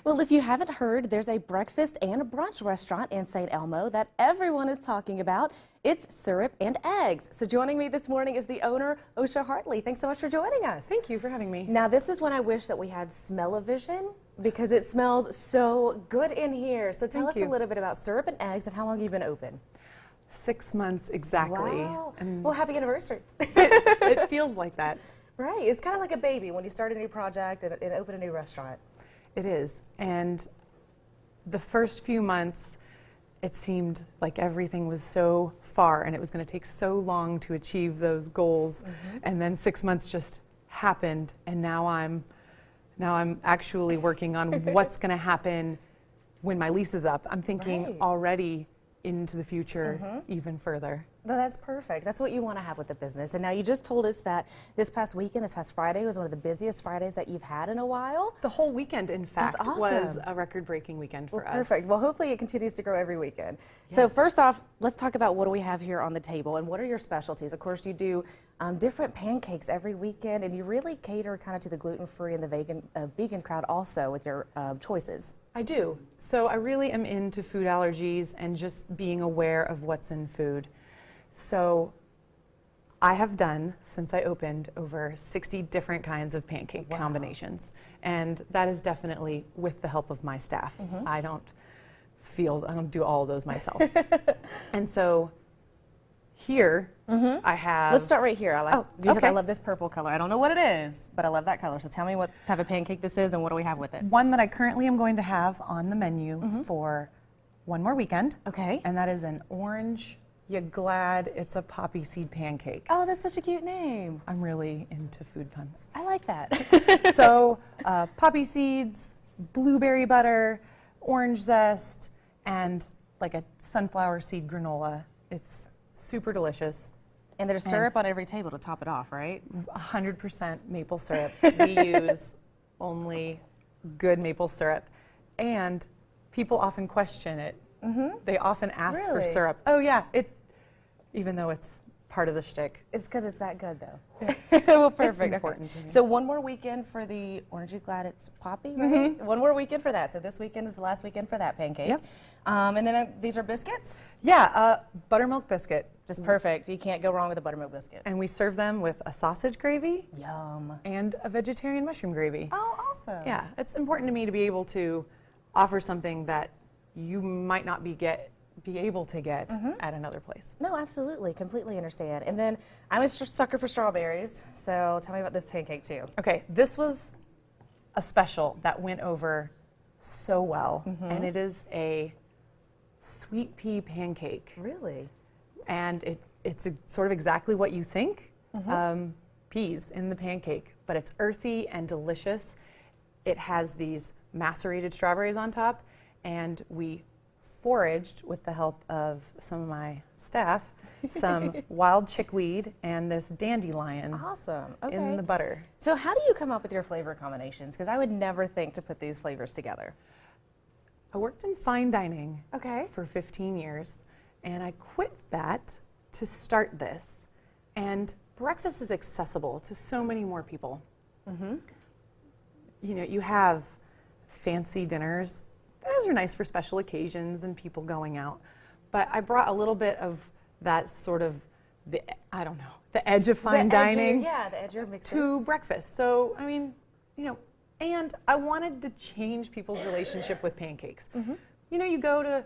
Well, if you haven't heard, there's a breakfast and a brunch restaurant in St. Elmo that everyone is talking about. It's Syrup and Eggs. So joining me this morning is the owner, Osha Hartley. Thanks so much for joining us. Thank you for having me. Now, this is when I wish that we had smell-o-vision because it smells so good in here. So tell us a little bit about Syrup and Eggs and how long you've been open. 6 months exactly. Wow. And well, happy anniversary. it feels like that. Right. It's kind of like a baby when you start a new project and open a new restaurant. It is. And the first few months, it seemed like everything was so far and it was going to take so long to achieve those goals. And then 6 months just happened, and now I'm actually working on what's going to happen when my lease is up. I'm thinking already into the future even further. No, that's perfect. That's what you want to have with the business. And now you just told us that this past Friday, was one of the busiest Fridays that you've had in a while. The whole weekend, in fact, awesome. was a record-breaking weekend for us. Perfect. Well, hopefully it continues to grow every weekend. Yes. So first off, let's talk about what do we have here on the table and what are your specialties? Of course, you do different pancakes every weekend, and you really cater kind of to the gluten-free and the vegan crowd also with your choices. I do. So I really am into food allergies and just being aware of what's in food. So I have done, since I opened, over 60 different kinds of pancake combinations. And that is definitely with the help of my staff. I don't do all of those myself. And so here I have... Let's start right here. I love this purple color. I don't know what it is, but I love that color. So tell me what type of pancake this is and what do we have with it? One that I currently am going to have on the menu for one more weekend. Okay. And that is an orange... You're glad it's a poppy seed pancake. Oh, that's such a cute name. I'm really into food puns. I like that. So, poppy seeds, blueberry butter, orange zest, and like a sunflower seed granola. It's super delicious. And there's syrup on every table to top it off, right? 100% maple syrup. We use only good maple syrup. And people often question it. They often ask for syrup. Oh yeah, even though it's part of the shtick. It's because it's that good, though. Well, perfect. It's important to me. So one more weekend for the Orange You Glad It's Poppy, right? One more weekend for that. So this weekend is the last weekend for that pancake. Yep. And then these are biscuits? Yeah, buttermilk biscuit. Just perfect. You can't go wrong with a buttermilk biscuit. And we serve them with a sausage gravy. Yum. And a vegetarian mushroom gravy. Oh, awesome. Yeah, it's important to me to be able to offer something that you might not be able to get at another place. No, absolutely. Completely understand. And then I'm a sucker for strawberries, so tell me about this pancake too. Okay, this was a special that went over so well, and it is a sweet pea pancake. Really? And it's sort of exactly what you think, peas in the pancake, but it's earthy and delicious. It has these macerated strawberries on top, and we foraged, with the help of some of my staff, some wild chickweed and this dandelion in the butter. So how do you come up with your flavor combinations? Because I would never think to put these flavors together. I worked in fine dining for 15 years, and I quit that to start this. And breakfast is accessible to so many more people. You know, you have fancy dinners. Those are nice for special occasions and people going out. But I brought a little bit of that sort of, the edge of fine dining the edge of mixes. To breakfast. So, I mean, you know, and I wanted to change people's relationship with pancakes. You know, you go to,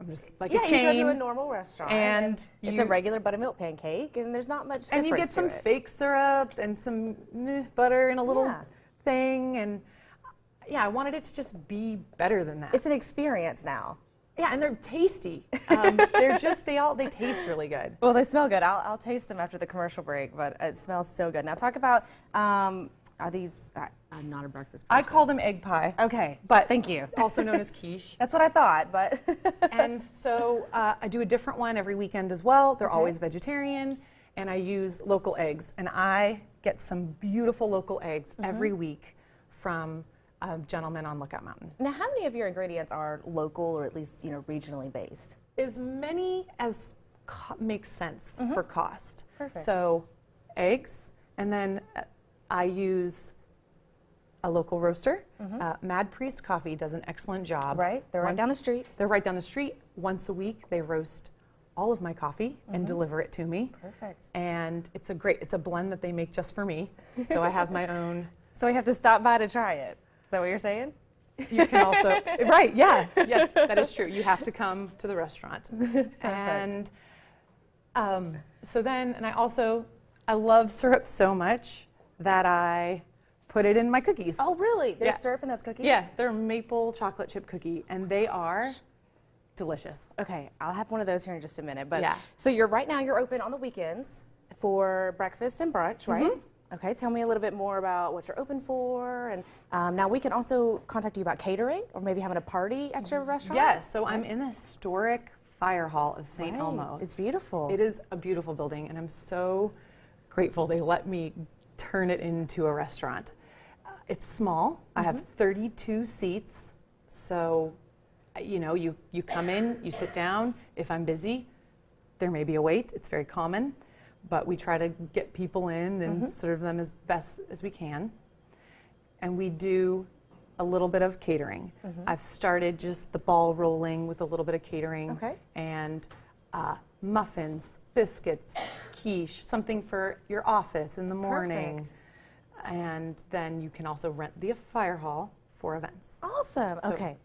I'm just like a chain. You go to a normal restaurant and it's a regular buttermilk pancake and there's not much difference. And you get some fake syrup and some butter in a little thing, and yeah, I wanted it to just be better than that. It's an experience now. Yeah, and they're tasty. They're just, they taste really good. Well, they smell good. I'll taste them after the commercial break, but it smells so good. Now talk about, are these, I'm not a breakfast person. I call them egg pie. Okay, but thank you. Also known as quiche. That's what I thought, but. And so I do a different one every weekend as well. They're always vegetarian, and I use local eggs. And I get some beautiful local eggs every week from a gentleman on Lookout Mountain. Now, how many of your ingredients are local or at least, you know, regionally based? As many as makes sense for cost. Perfect. So eggs, and then I use a local roaster. Mad Priest Coffee does an excellent job. Right, they're right down the street. They're right down the street. Once a week, they roast all of my coffee and deliver it to me. Perfect. And it's a blend that they make just for me. So I have my own. So we have to stop by to try it. Is that what you're saying? You can also, right, yeah, yes, that is true. You have to come to the restaurant. That's perfect. And so then, and I love syrup so much that I put it in my cookies. Oh, really? There's Yeah. syrup in those cookies? Yeah, they're maple chocolate chip cookie, and they are delicious. Okay, I'll have one of those here in just a minute. But Yeah. So right now you're open on the weekends for breakfast and brunch, right? Okay, tell me a little bit more about what you're open for, and now we can also contact you about catering or maybe having a party at your restaurant. Yes, so I'm in the historic fire hall of St. Right. Elmo. It's beautiful. It is a beautiful building, and I'm so grateful they let me turn it into a restaurant. It's small. I have 32 seats, so you come in, you sit down. If I'm busy, there may be a wait. It's very common, but we try to get people in and serve them as best as we can. And we do a little bit of catering. I've started just the ball rolling with a little bit of catering. Okay. And muffins, biscuits, quiche, something for your office in the morning. Perfect. And then you can also rent the fire hall for events. Awesome. So- Okay.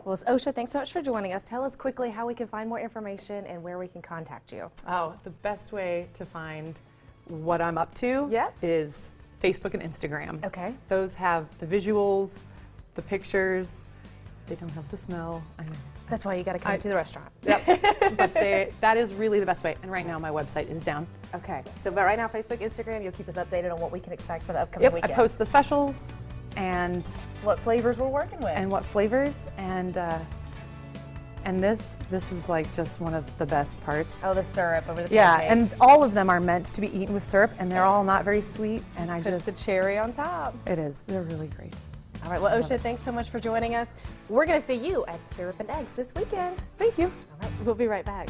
Well, Osha, thanks so much for joining us. Tell us quickly how we can find more information and where we can contact you. Oh, the best way to find what I'm up to Yep. is Facebook and Instagram. Okay. Those have the visuals, the pictures. They don't have the smell. I know. That's why you got to come to the restaurant. Yep. But that is really the best way. And right now my website is down. Okay. So, but right now, Facebook, Instagram, you'll keep us updated on what we can expect for the upcoming weekend. I post the specials and What flavors we're working with. what flavors and this is like just one of the best parts. Oh, the syrup over the Yeah, pancakes. and all of them are meant to be eaten with syrup, and they're all not very sweet. And I Put just the cherry on top. it is. They're really great. All right. Well, Osha, thanks so much for joining us. We're going to see you at Syrup and Eggs this weekend. Thank you. All right. We'll be right back.